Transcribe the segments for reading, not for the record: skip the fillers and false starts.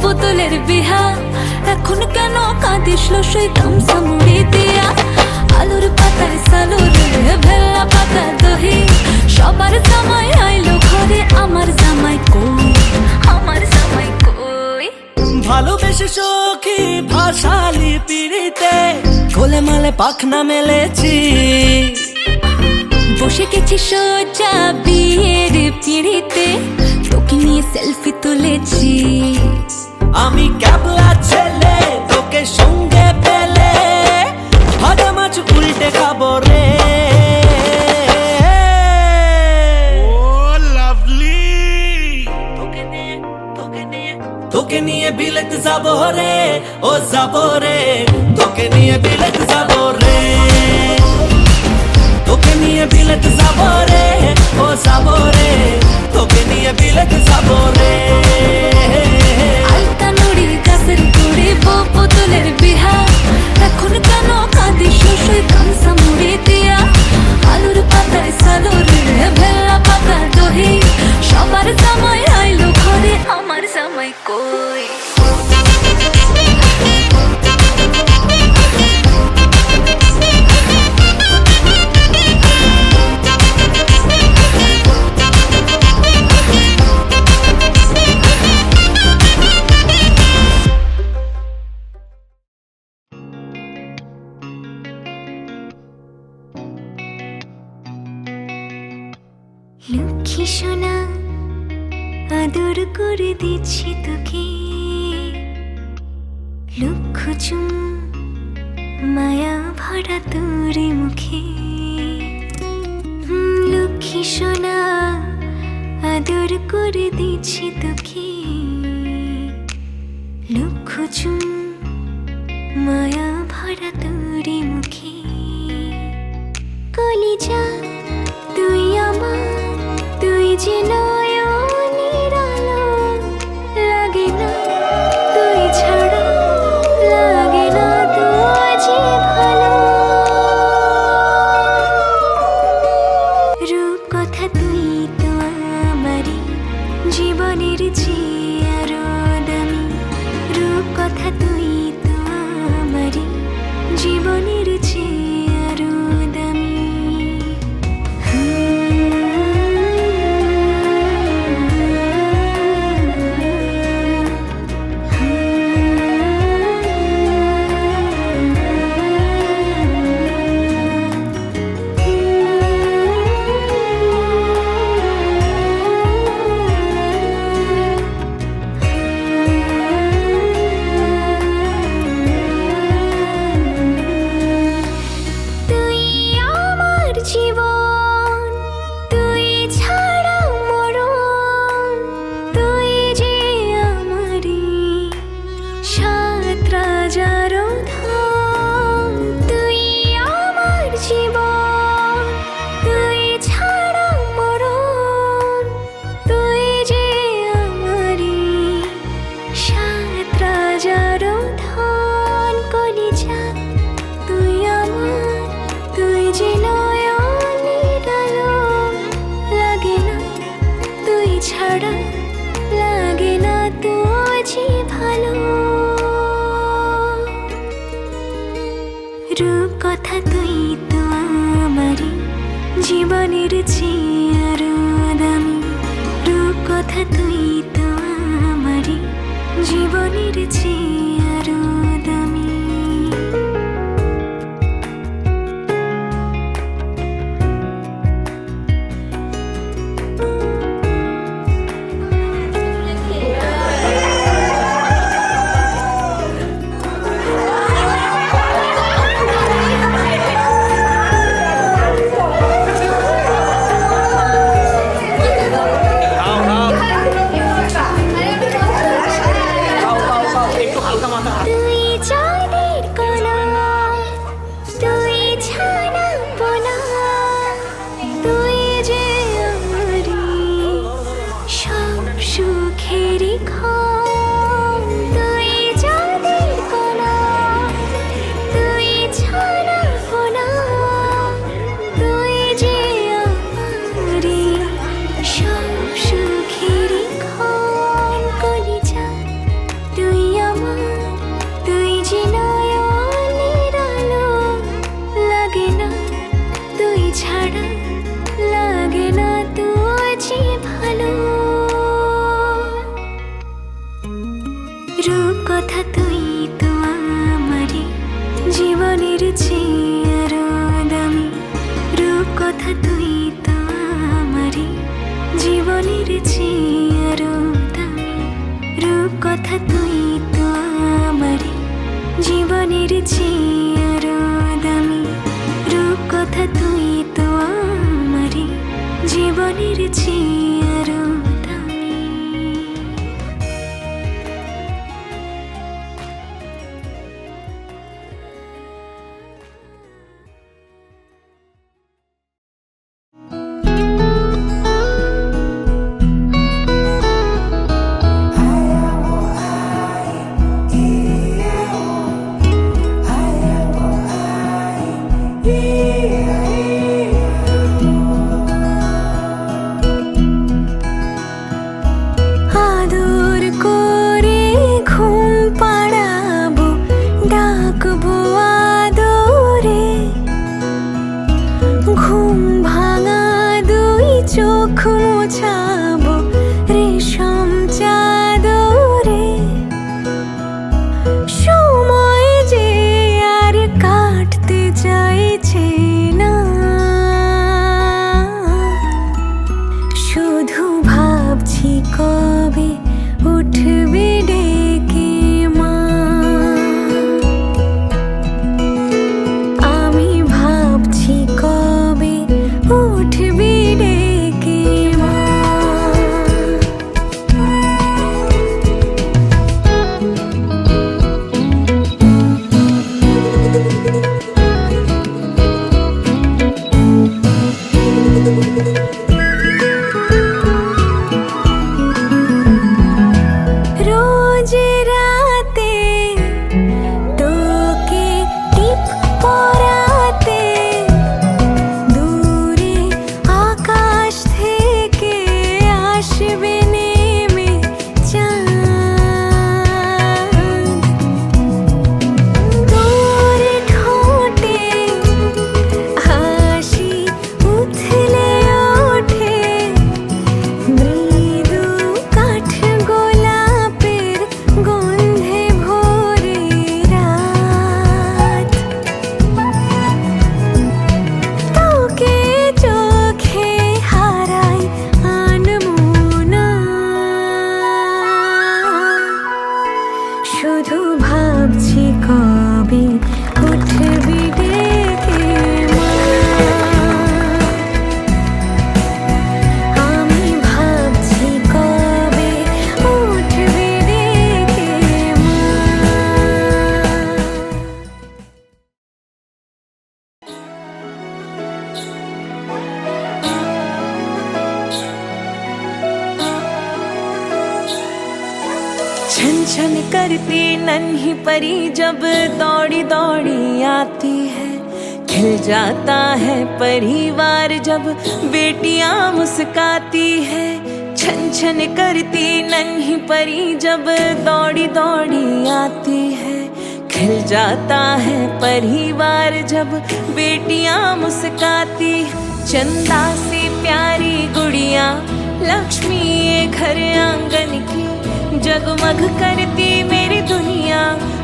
পুতুলের বিহা এখন কেন কাঁদিস লসই তামসা মুড়ি দিয়া আলুর পাতায় সালুর ভেল্লা পাতা দহি সবার জামাই আইলো ঘরে আমার জামাই কই আমার জামাই কই ভালোবেসে সখী ভাষালি পিড়িতে কোলে মালে পাখনা মেলেছি বসে গেছি সোজা বিয়ের পিড়িতে তোকে নিয়ে সেলফি তুলেছি আমি ক্যাবলা ছেলে তোকে সঙ্গে পেলে ভাজা মাছ উল্টে খাবো রে তোকে নিয়ে বিলেত যাবো রে ও যাবো রে তোকে নিয়ে বিলেত যাবো রে তোকে নিয়ে বিলেত যাবো রে ও যাবো রে তোকে নিয়ে বিলেত যাবো রে আলতা নুড়ি গাছের গুড়ি পুতুলের বিহা এখন কেন কাঁদিস লসই তামসা মুড়ি দিয়া আলুর পাতায় সালুর ভেল্লা পাতা দহি সবার জামাই আইলো ঘরে আমার জামাই কই লক্ষ্মী সোনা আদর করে দিচ্ছি তোকে লক্ষ চুম মায়া ভরা তোর মুখে লক্ষ্মী সোনা আদর করে দিচ্ছি তোকে লক্ষ চুম মায়া ভরা তোর মুখে কলিজা তুই আমার তুই যে নয়নের আলো লাগে না তুই ছাড়া লাগে না তুই যে ভালো রূপ কথা তুই তো আমারই জীবনের চেয়ে আরো দামি রূপ কথা তুই তো আমারই জীবনের চেয়ে আরো দামি রূপ কথা তুই তো আমারই জীবনের চেয়ে আরো দামি রূপ কথা তুই তো আমারই জীবনের চেয়ে আরো দামি রূপকথা তুই তো আমারই জীবনের চেয়ে আরো দামি, রূপকথা তুই তো আমারই জীবনের চেয়ে আরো দামি, রূপকথা তুই তো আমারই জীবনের চেয়ে আরো দামি, রূপকথা তুই তো আমারই জীবনের চেয়ে আরো দামি। আদর করে ঘুম পাড়াবো, ডাকবো আদরে, ঘুম ভাঙা দুই চোখ মোছাবো রেশম চাদরে। সময় যে আর কাটতে চাইছে না, শুধু ভাবছি কবে উঠবে ডেকে মা। আমি ভাবছি কবে উঠবে ডেকে মা। রোজ রাতে তোকে টিপ পরাতে, দূরে আকাশ থেকে আসবে নেমে চাঁদ, তোর ঠোঁটে হাসি উথলে ওঠে, মৃদু কাঠ গোলাপের গন্ধে ভোরে রাত। তোকে চোখে হারাই আনমনা, শুধু ভাবছি কবে উঠবি ডেকে মা। আমি ভাবছি কবে উঠবি ডেকে মা। छन छन करती नन्ही परी जब दौड़ी दौड़ी आती है, खिल जाता है परिवार जब बेटियां मुस्काती है। छन छन करती नन्ही परी जब दौड़ी दौड़ी आती है, खिल जाता है परिवार जब बेटियां मुस्काती है। चंदा सी प्यारी गुड़िया लक्ष्मी ये घर आंगन की, जगमग करती मेरी दुनिया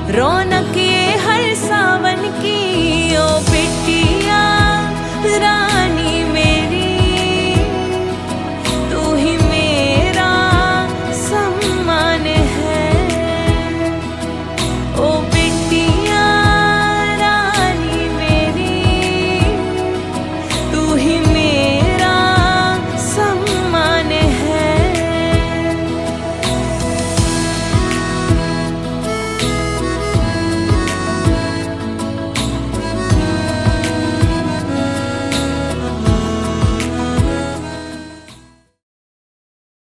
रौनक ये हर सावन की। ओ बेटी